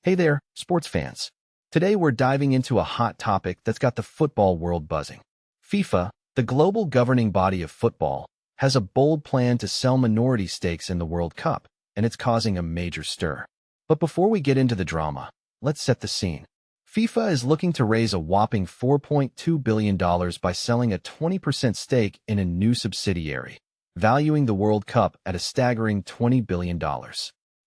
Hey there, sports fans. Today we're diving into a hot topic that's got the football world buzzing. FIFA, the global governing body of football, has a bold plan to sell minority stakes in the World Cup, and it's causing a major stir. But before we get into the drama, let's set the scene. FIFA is looking to raise a whopping $4.2 billion by selling a 20% stake in a new subsidiary, valuing the World Cup at a staggering $20 billion.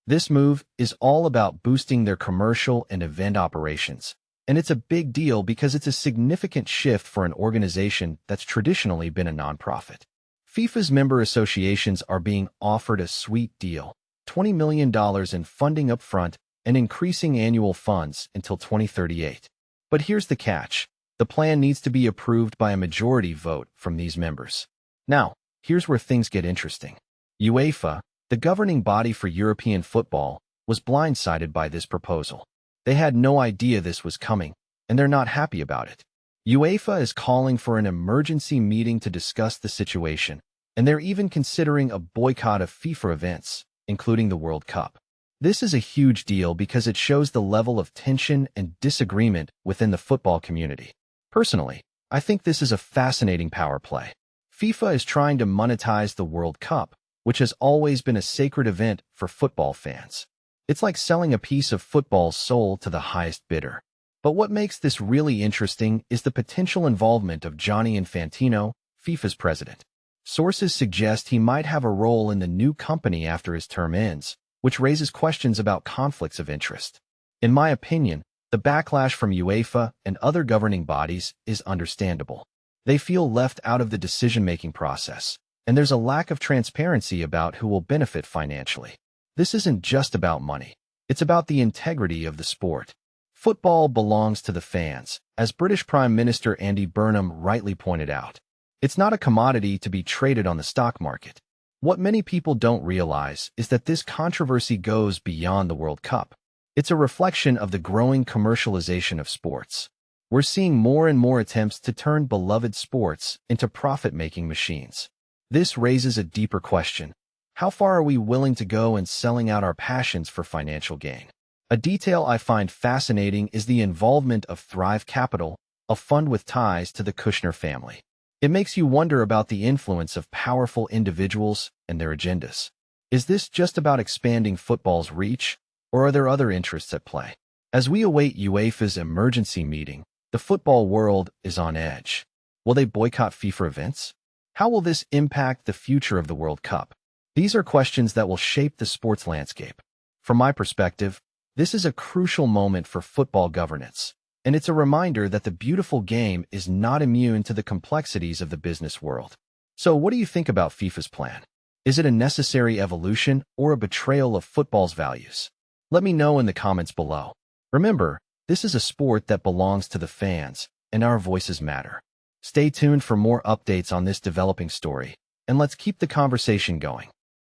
This move is all about boosting their commercial and event operations, and it's a big deal because it's a significant shift for an organization that's traditionally been a nonprofit. FIFA's member associations are being offered a sweet deal, $20 million in funding up front and increasing annual funds until 2038. But here's the catch. The plan needs to be approved by a majority vote from these members. Now, here's where things get interesting. UEFA, the governing body for European football, was blindsided by this proposal. They had no idea this was coming, and they're not happy about it. UEFA is calling for an emergency meeting to discuss the situation, and they're even considering a boycott of FIFA events, including the World Cup. This is a huge deal because it shows the level of tension and disagreement within the football community. Personally, I think this is a fascinating power play. FIFA is trying to monetize the World Cup, which has always been a sacred event for football fans. It's like selling a piece of football's soul to the highest bidder. But what makes this really interesting is the potential involvement of Gianni Infantino, FIFA's president. Sources suggest he might have a role in the new company after his term ends, which raises questions about conflicts of interest. In my opinion, the backlash from UEFA and other governing bodies is understandable. They feel left out of the decision-making process, and there's a lack of transparency about who will benefit financially. This isn't just about money. It's about the integrity of the sport. Football belongs to the fans, as British Prime Minister Andy Burnham rightly pointed out. It's not a commodity to be traded on the stock market. What many people don't realize is that this controversy goes beyond the World Cup. It's a reflection of the growing commercialization of sports. We're seeing more and more attempts to turn beloved sports into profit-making machines. This raises a deeper question. How far are we willing to go in selling out our passions for financial gain? A detail I find fascinating is the involvement of Thrive Capital, a fund with ties to the Kushner family. It makes you wonder about the influence of powerful individuals and their agendas. Is this just about expanding football's reach, or are there other interests at play? As we await UEFA's emergency meeting, the football world is on edge. Will they boycott FIFA events? How will this impact the future of the World Cup? These are questions that will shape the sports landscape. From my perspective, this is a crucial moment for football governance, and it's a reminder that the beautiful game is not immune to the complexities of the business world. So what do you think about FIFA's plan? Is it a necessary evolution or a betrayal of football's values? Let me know in the comments below. Remember, this is a sport that belongs to the fans, and our voices matter. Stay tuned for more updates on this developing story, and let's keep the conversation going.